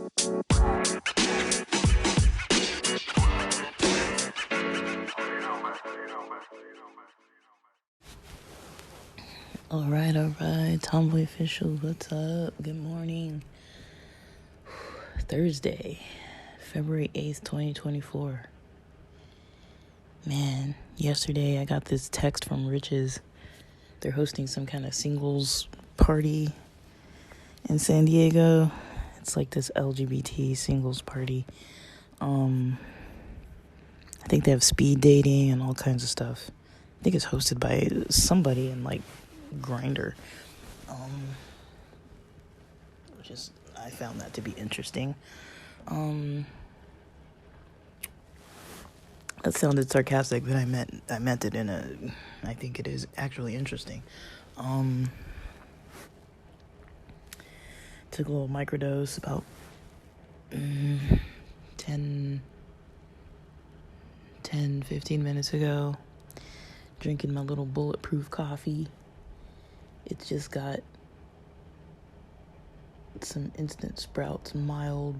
All right. Tomboy Official, what's up? Good morning. Thursday, February 8th, 2024. Man, yesterday I got this text from Riches. They're hosting some kind of singles party in San Diego. It's like this LGBT singles party. I think they have speed dating and all kinds of stuff. I think it's hosted by somebody in like Grindr. Which is, I found that to be interesting. That sounded sarcastic, but I meant it in a, I think it is actually interesting. Took a little microdose about 15 minutes ago. Drinking my little bulletproof coffee. It's just got some Instant Sprouts mild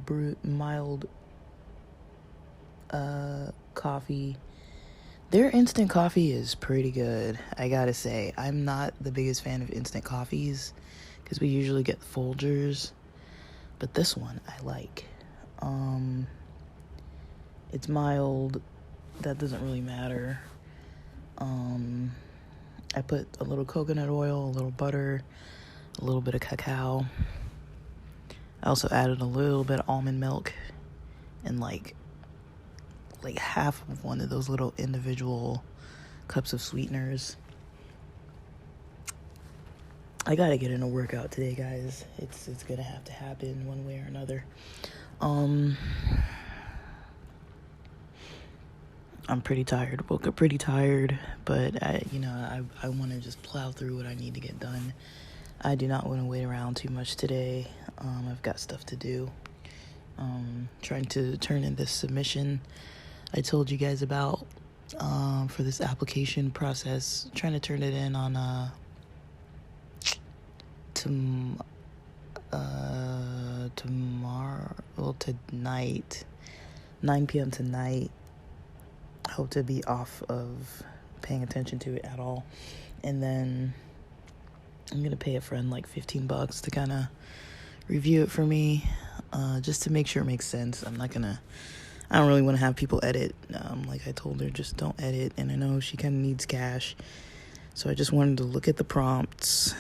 coffee. Their instant coffee is pretty good, I gotta say. I'm not the biggest fan of instant coffees because we usually get Folgers, but this one I like. It's mild. That doesn't really matter. I put a little coconut oil, a little butter, a little bit of cacao. I also added a little bit of almond milk and like half of one of those little individual cups of sweeteners. I gotta get in a workout today, guys. It's gonna have to happen one way or another. I'm pretty tired. Woke up pretty tired, but I want to just plow through what I need to get done. I do not want to wait around too much today. I've got stuff to do. Trying to turn in this submission I told you guys about for this application process. Trying to turn it in on tonight, 9 p.m. tonight. Hope to be off of paying attention to it at all. And then I'm gonna pay a friend like $15 to kind of review it for me, just to make sure it makes sense. I don't really want to have people edit. Like I told her, just don't edit. And I know she kind of needs cash, so I just wanted to look at the prompts,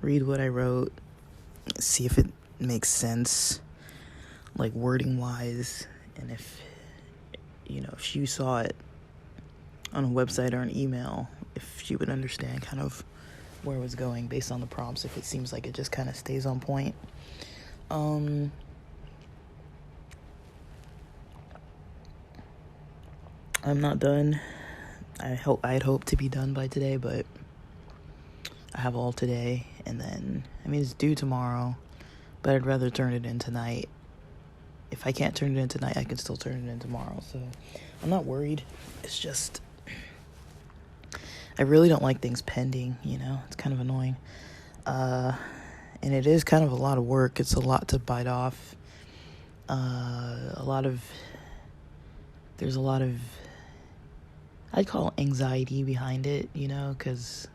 read what I wrote, see if it makes sense, like wording wise, and if she saw it on a website or an email, if she would understand kind of where it was going based on the prompts, if it seems like it just kind of stays on point. I'm not done. I'd hope to be done by today, but I have all today, and then, it's due tomorrow, but I'd rather turn it in tonight. If I can't turn it in tonight, I can still turn it in tomorrow, so I'm not worried. It's just, I really don't like things pending, it's kind of annoying. And it is kind of a lot of work. It's a lot to bite off. There's a lot of, I'd call anxiety behind it, because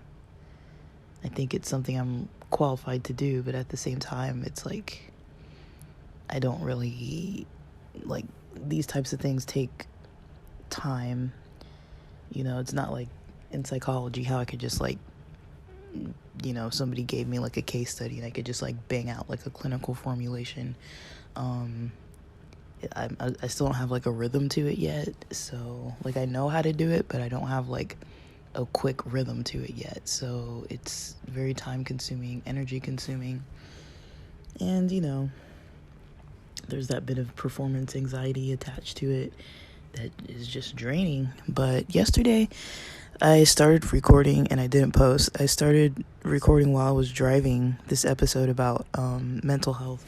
I think it's something I'm qualified to do, but at the same time, it's like, I don't really, like, these types of things take time. It's not like in psychology how I could just like, somebody gave me like a case study and I could just like bang out like a clinical formulation. I still don't have like a rhythm to it yet. So like I know how to do it, but I don't have like a quick rhythm to it yet. So it's very time consuming, energy consuming. And, there's that bit of performance anxiety attached to it that is just draining. But yesterday I started recording and I didn't post. I started recording while I was driving this episode about mental health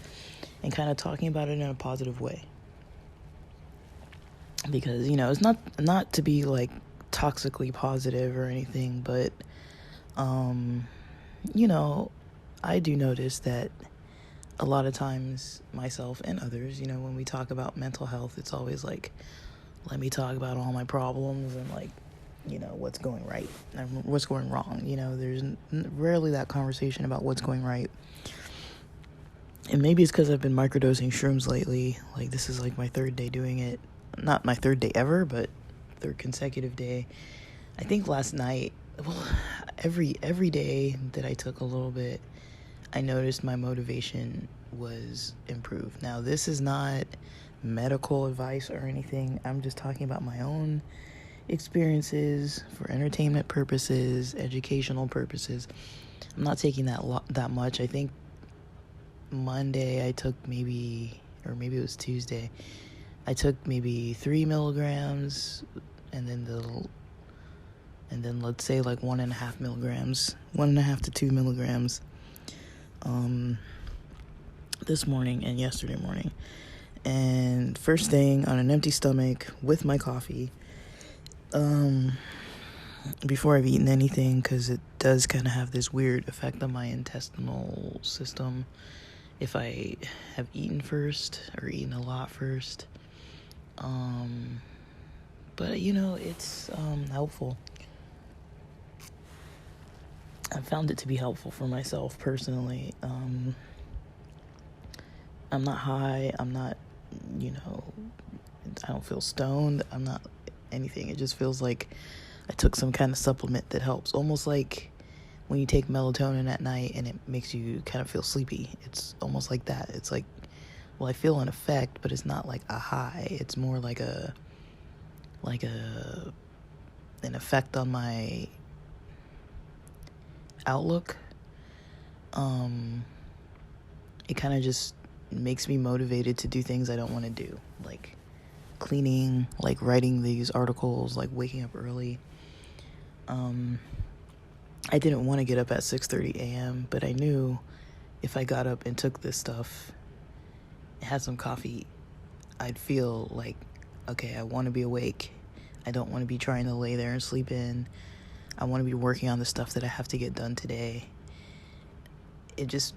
and kind of talking about it in a positive way. Because, it's not to be like toxically positive or anything, but I do notice that a lot of times, myself and others, when we talk about mental health, it's always like, let me talk about all my problems and like, what's going right and what's going wrong. There's rarely that conversation about what's going right. And maybe it's because I've been microdosing shrooms lately. Like, this is like my third day doing it. Not my third day ever, but third consecutive day. I think last night, every day that I took a little bit, I noticed my motivation was improved. Now, this is not medical advice or anything. I'm just talking about my own experiences for entertainment purposes, educational purposes. I'm not taking that much. I think Monday I took maybe it was Tuesday, I took maybe 3 milligrams, and then let's say like 1.5 milligrams, 1.5 to 2 milligrams, this morning and yesterday morning. And first thing, on an empty stomach with my coffee, before I've eaten anything, because it does kind of have this weird effect on my intestinal system if I have eaten first or eaten a lot first. But it's helpful. I found it to be helpful for myself personally. I'm not high, I'm not, I don't feel stoned, I'm not anything. It just feels like I took some kind of supplement that helps. Almost like when you take melatonin at night and it makes you kind of feel sleepy. It's almost like that. It's like, well, I feel an effect, but it's not like a high. It's more like an effect on my outlook. It kind of just makes me motivated to do things I don't want to do, like cleaning, like writing these articles, like waking up early. I didn't want to get up at 6:30 a.m., but I knew if I got up and took this stuff, had some coffee, I'd feel like, okay, I want to be awake. I don't want to be trying to lay there and sleep in. I want to be working on the stuff that I have to get done today. It just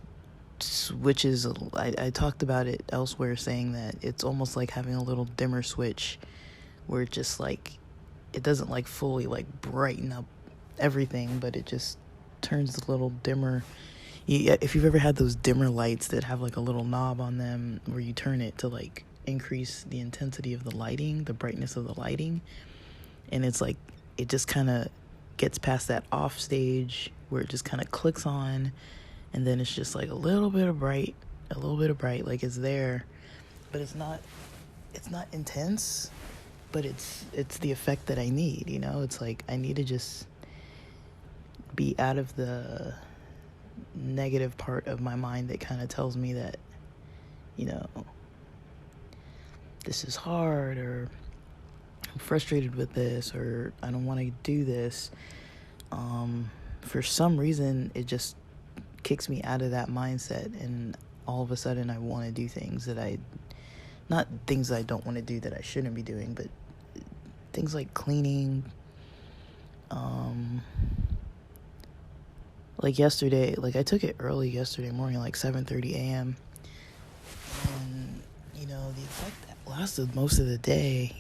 switches. I talked about it elsewhere, saying that it's almost like having a little dimmer switch where it just like, it doesn't like fully like brighten up everything, but it just turns a little dimmer. If you've ever had those dimmer lights that have like a little knob on them where you turn it to like increase the intensity of the lighting, the brightness of the lighting, and it's like it just kind of gets past that off stage where it just kind of clicks on, and then it's just like a little bit of bright, like it's there, but it's not intense, but it's the effect that I need. It's like I need to just be out of the negative part of my mind that kind of tells me that this is hard, or I'm frustrated with this, or I don't want to do this. For some reason it just kicks me out of that mindset, and all of a sudden I want to do things that not things I don't want to do that I shouldn't be doing, but things like cleaning. Like yesterday, like I took it early yesterday morning, like 7:30 a.m. And, the effect that lasted most of the day,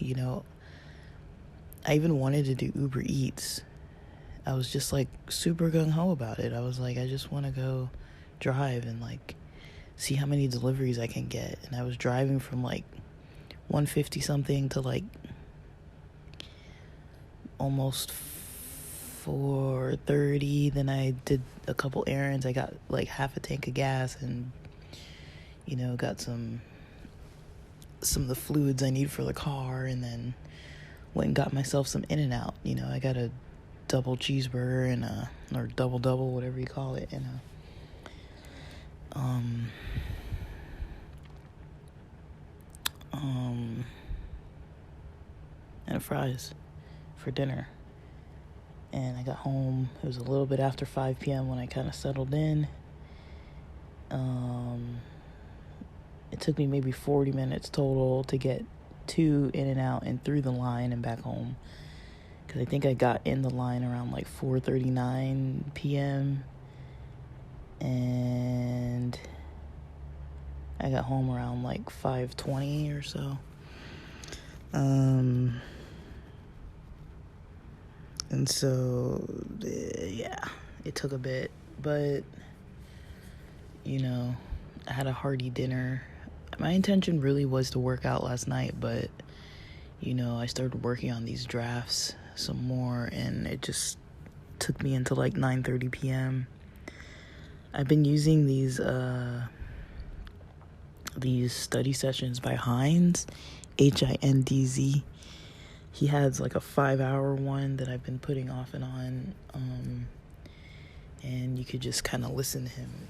I even wanted to do Uber Eats. I was just like super gung-ho about it. I was like, I just want to go drive and like see how many deliveries I can get. And I was driving from like 150 something to like almost 4:30. Then I did a couple errands. I got like half a tank of gas and got some of the fluids I need for the car, and then went and got myself some In-N-Out. I got a double cheeseburger and or double, whatever you call it, and and fries for dinner. And I got home, it was a little bit after 5 p.m. when I kind of settled in. It took me maybe 40 minutes total to get to In-N-Out and through the line and back home. Because I think I got in the line around like 4:39 p.m. And I got home around like 5:20 or so. And so, yeah, it took a bit, but, you know, I had a hearty dinner. My intention really was to work out last night, but, you know, I started working on these drafts some more, and it just took me until like 9:30 p.m. I've been using these study sessions by Hindz, Hindz. He has like a 5-hour one that I've been putting off and on, and you could just kind of listen to him.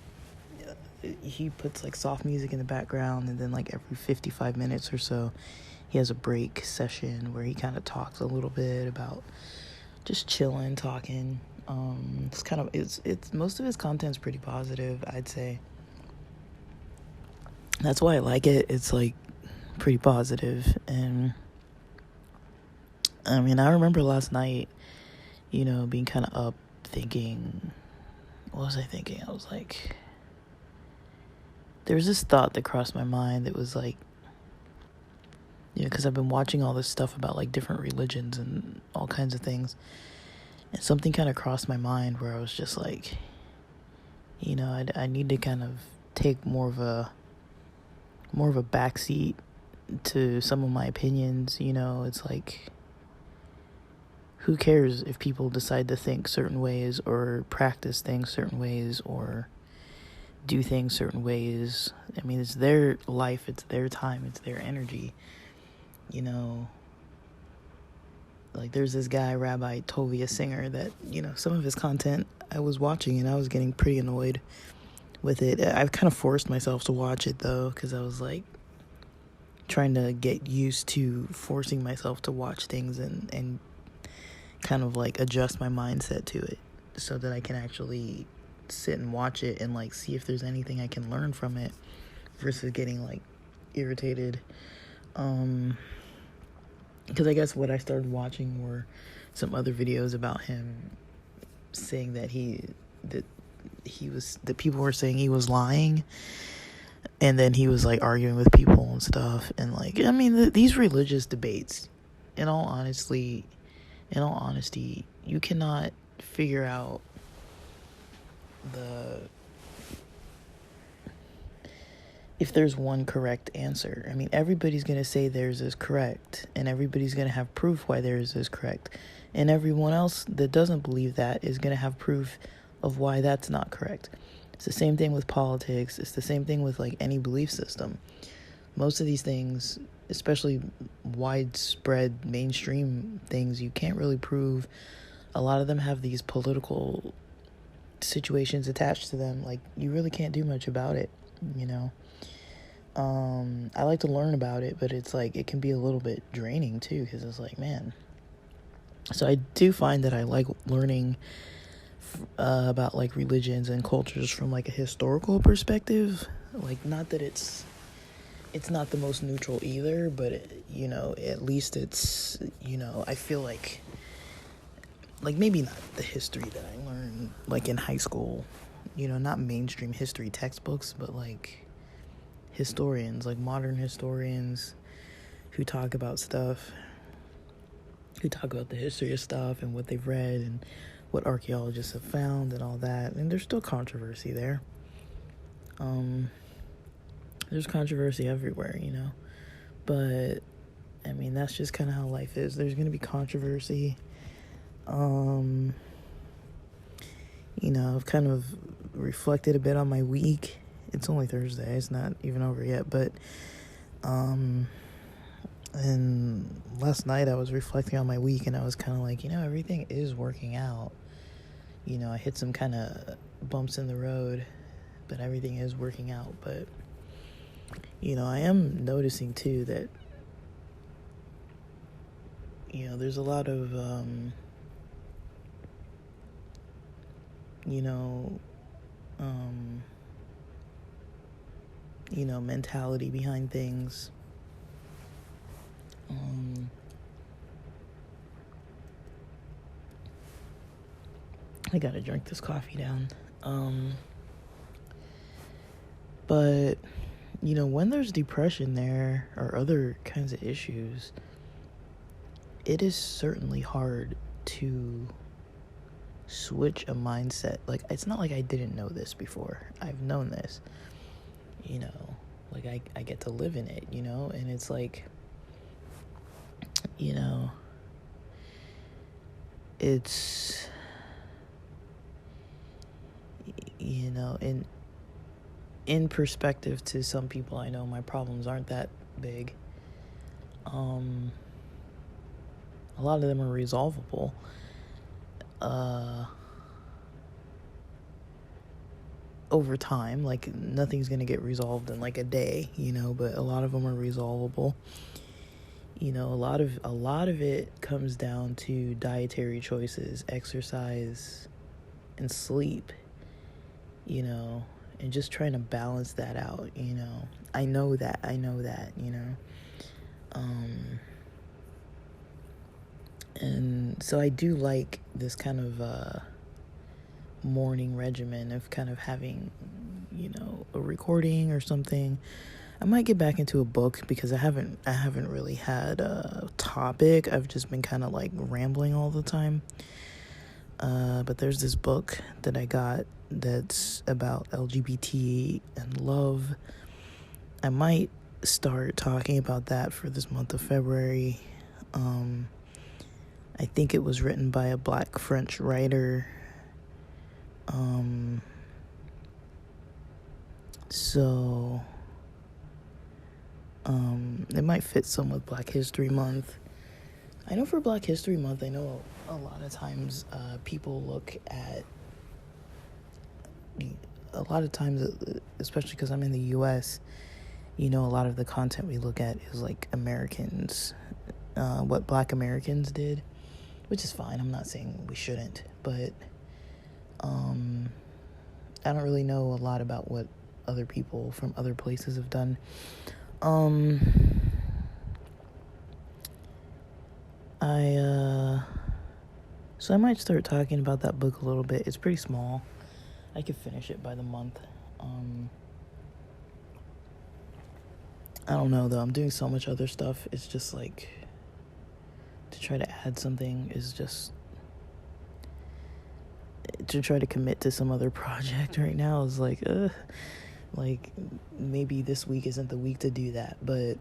He puts like soft music in the background, and then like every 55 minutes or so he has a break session where he kind of talks a little bit about just chilling, talking. It's most of his content's pretty positive, I'd say. That's why I like it. It's like pretty positive. And I mean, I remember last night, you know, being kind of up thinking, what was I thinking? I was like, there was this thought that crossed my mind that was like, you know, because I've been watching all this stuff about like different religions and all kinds of things, and something kind of crossed my mind where I was just like, you know, I need to kind of take more of a backseat to some of my opinions. You know, it's like, who cares if people decide to think certain ways or practice things certain ways or do things certain ways? I mean, it's their life, it's their time, it's their energy. You know, like there's this guy, Rabbi Tovia Singer, that, you know, some of his content I was watching and I was getting pretty annoyed with it. I've kind of forced myself to watch it though, because I was like trying to get used to forcing myself to watch things and kind of like adjust my mindset to it so that I can actually sit and watch it and like see if there's anything I can learn from it versus getting like irritated. Because I guess what I started watching were some other videos about him saying that people were saying he was lying, and then he was like arguing with people and stuff. And like, I mean, these religious debates, in all honesty, you cannot figure out if there's one correct answer. I mean, everybody's going to say theirs is correct, and everybody's going to have proof why theirs is correct. And everyone else that doesn't believe that is going to have proof of why that's not correct. It's the same thing with politics. It's the same thing with like any belief system. Most of these things, especially widespread mainstream things, you can't really prove. A lot of them have these political situations attached to them. Like, you really can't do much about it, you know? I like to learn about it, but it's like, it can be a little bit draining too, because it's like, man. So I do find that I like learning about like religions and cultures from like a historical perspective. Like, not that it's not the most neutral either, but you know, at least it's, you know, I feel like maybe not the history that I learned like in high school, you know, not mainstream history textbooks, but like historians, like modern historians who talk about stuff, who talk about the history of stuff and what they've read and what archaeologists have found and all that. And there's still controversy there. There's controversy everywhere, you know, but I mean, that's just kind of how life is. There's going to be controversy. You know, I've kind of reflected a bit on my week. It's only Thursday. It's not even over yet, but and last night I was reflecting on my week, and I was kind of like, you know, everything is working out. You know, I hit some kind of bumps in the road, but everything is working out. But, you know, I am noticing too that, you know, there's a lot of, mentality behind things. I gotta drink this coffee down. But when there's depression there or other kinds of issues, it is certainly hard to switch a mindset. Like, it's not like I didn't know this before. I've known this, like I get to live in it, and it's like, it's, in perspective to some people I know, my problems aren't that big. A lot of them are resolvable. Over time, like, nothing's gonna get resolved in like a day, but a lot of them are resolvable. A lot of it comes down to dietary choices, exercise, and sleep, and just trying to balance that out, I know that, and so I do like this kind of morning regimen of kind of having, a recording or something. I might get back into a book because I haven't really had a topic. I've just been kind of like rambling all the time. But there's this book that I got that's about LGBT and love. I might start talking about that for this month of February. I think it was written by a Black French writer. So it might fit some with Black History Month. I know for Black History Month, I know a lot of times people look at, a lot of times, especially because I'm in the U.S., a lot of the content we look at is like Americans, what Black Americans did, which is fine. I'm not saying we shouldn't, but I don't really know a lot about what other people from other places have done. So I might start talking about that book a little bit. It's pretty small. I could finish it by the month. I don't know, though. I'm doing so much other stuff. It's just like, to try to add something is just, to try to commit to some other project right now is like, maybe this week isn't the week to do that, but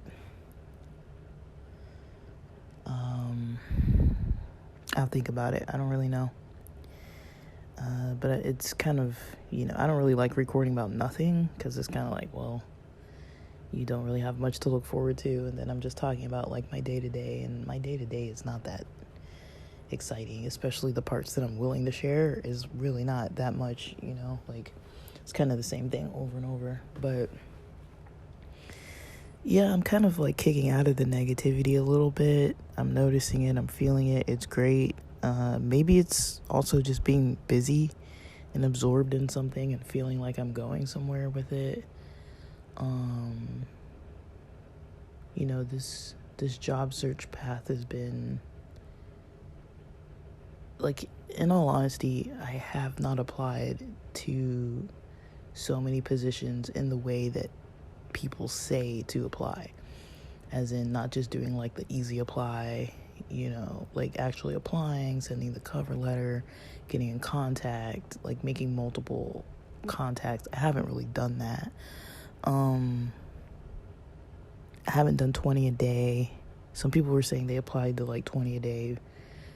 I'll think about it. I don't really know. But it's kind of, I don't really like recording about nothing, because it's kind of like, well, you don't really have much to look forward to, and then I'm just talking about like my day-to-day, and my day-to-day is not that exciting, especially the parts that I'm willing to share is really not that much, like, it's kind of the same thing over and over. But yeah, I'm kind of like kicking out of the negativity a little bit. I'm noticing it, I'm feeling it, it's great. Maybe it's also just being busy and absorbed in something and feeling like I'm going somewhere with it. This job search path has been, like, in all honesty, I have not applied to so many positions in the way that people say to apply, as in not just doing like the easy apply, like actually applying, sending the cover letter, getting in contact, like making multiple contacts. I haven't really done that. I haven't done 20 a day. Some people were saying they applied to like 20 a day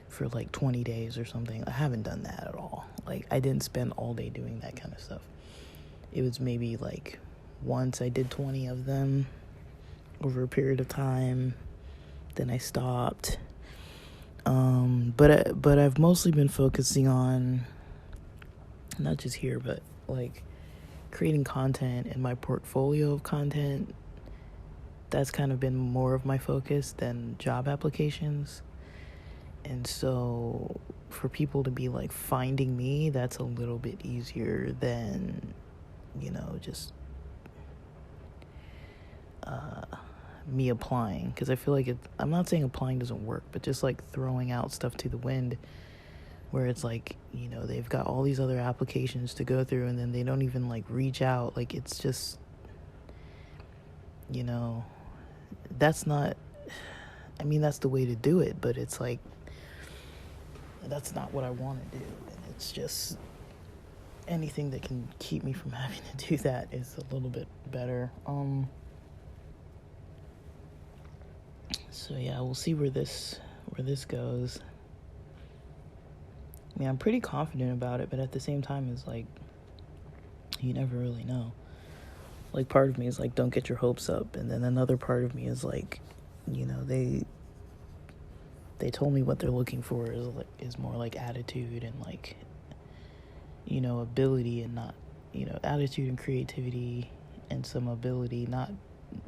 for like 20 days or something. I haven't done that at all. Like, I didn't spend all day doing that kind of stuff. It was maybe like once I did 20 of them over a period of time, then I stopped. But I've mostly been focusing on, not just here, but like creating content and my portfolio of content. That's kind of been more of my focus than job applications. And so for people to be like finding me, that's a little bit easier than, just me applying. Because I feel like I'm not saying applying doesn't work, but just like throwing out stuff to the wind, where it's like, they've got all these other applications to go through, and then they don't even like reach out. Like, it's just, you know, that's not, I mean, that's the way to do it, but it's like, that's not what I want to do. And it's just anything that can keep me from having to do that is a little bit better. So yeah, we'll see where this goes. I mean, I'm pretty confident about it, but at the same time, it's like, you never really know. Like, part of me is like, don't get your hopes up, and then another part of me is like, you know, they told me what they're looking for is more like attitude and like, you know, ability, and not, you know, attitude and creativity and some ability. Not,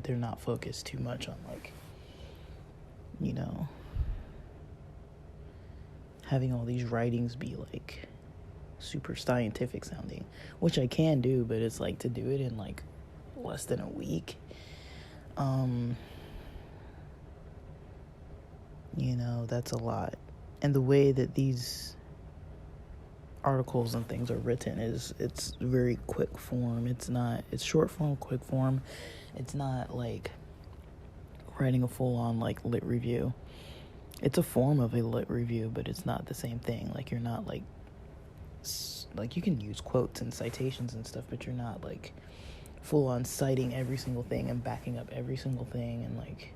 they're not focused too much on like, you know, having all these writings be like super scientific sounding, which I can do, but it's like to do it in like less than a week. You know, that's a lot. And the way that these articles and things are written it's very quick form. It's short form, quick form. It's not like writing a full-on like lit review. It's a form of a lit review, but it's not the same thing. Like, you're not like you can use quotes and citations and stuff, but you're not like full-on citing every single thing and backing up every single thing. And like,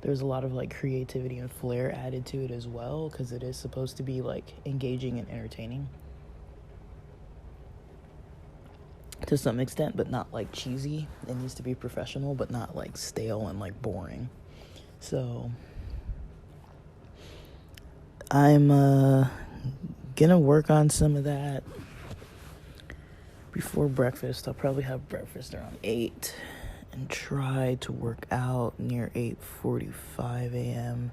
there's a lot of like creativity and flair added to it as well, because it is supposed to be like engaging and entertaining to some extent, but not like cheesy. It needs to be professional, but not like stale and like boring. So I'm gonna work on some of that before breakfast. I'll probably have breakfast around 8 and try to work out near 8:45 a.m.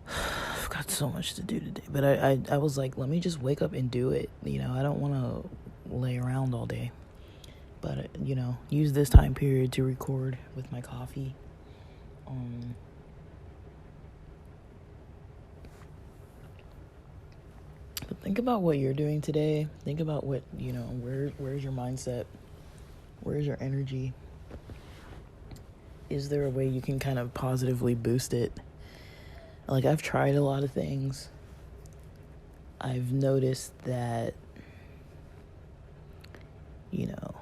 I've got so much to do today, but I was like, let me just wake up and do it. You know, I don't want to lay around all day, but you know, use this time period to record with my coffee. But think about what you're doing today. Think about what, you know, where's your mindset? Where's your energy? Is there a way you can kind of positively boost it? Like, I've tried a lot of things. I've noticed that, you know,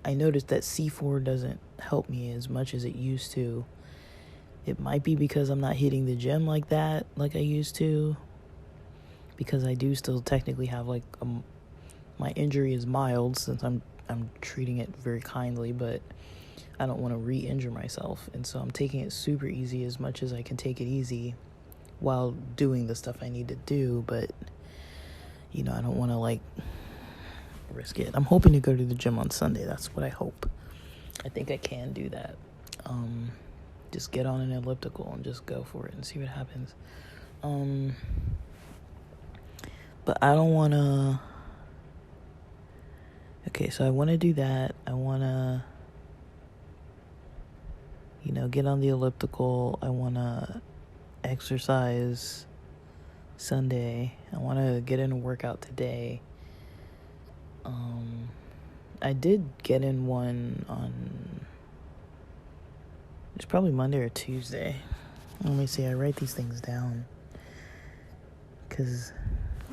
I noticed that C4 doesn't help me as much as it used to. It might be because I'm not hitting the gym like that, like I used to. Because I do still technically have like my injury is mild, since I'm treating it very kindly, but I don't want to re-injure myself, and so I'm taking it super easy as much as I can take it easy while doing the stuff I need to do. But you know, I don't want to like risk it. I'm hoping to go to the gym on Sunday. That's what I hope. I think I can do that. Just get on an elliptical and just go for it and see what happens. But I don't want to... Okay, so I want to do that. I want to, you know, get on the elliptical. I want to exercise Sunday. I want to get in a workout today. I did get in one on... It's probably Monday or Tuesday. Let me see. I write these things down. Because,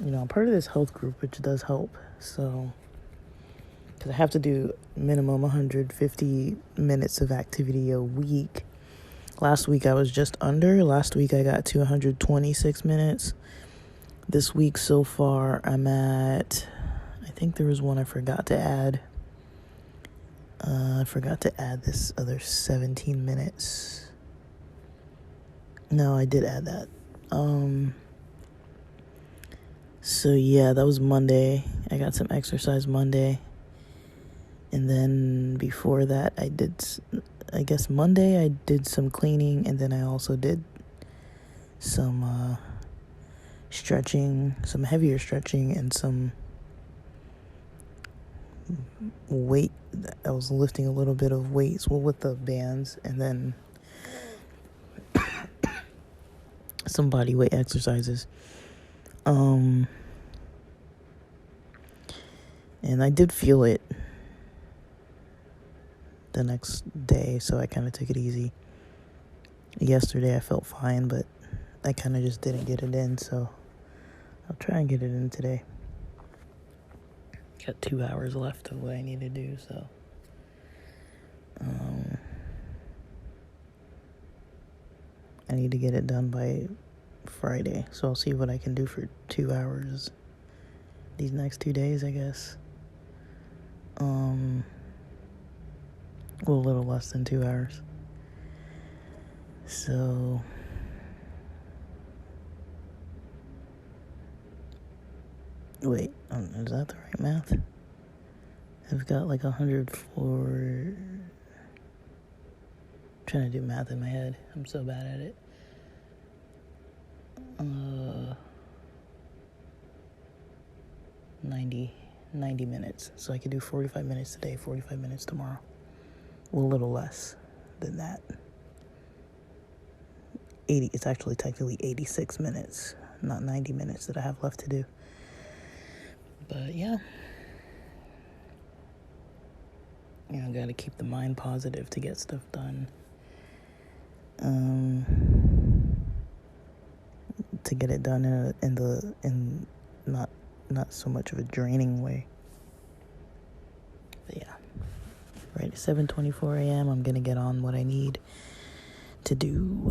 you know, I'm part of this health group, which does help. So... because I have to do minimum 150 minutes of activity a week. Last week I was just under. Last week I got to 126 minutes. This week so far I'm at... I think there was one I forgot to add. I forgot to add this other 17 minutes. No, I did add that. So yeah, that was Monday. I got some exercise Monday. And then before that, I guess Monday I did some cleaning, and then I also did some stretching, some heavier stretching, and some weight. I was lifting a little bit of weights, well, with the bands, and then some body weight exercises. And I did feel it. the next day, so I kind of took it easy. Yesterday I felt fine, but I kind of just didn't get it in, so I'll try and get it in today. Got 2 hours left of what I need to do, so I need to get it done by Friday, so I'll see what I can do for 2 hours these next 2 days, I guess. Well, a little less than 2 hours. So wait, is that the right math? I've got like 104. Trying to do math in my head. I'm so bad at it. 90 minutes. So I could do 45 minutes today, 45 minutes tomorrow. Well, a little less than that. It's actually technically 86 minutes, not 90 minutes that I have left to do. But yeah. You know, gotta keep the mind positive to get stuff done. To get it done in not so much of a draining way. But yeah. Right at 7:24 a.m. I'm gonna get on what I need to do.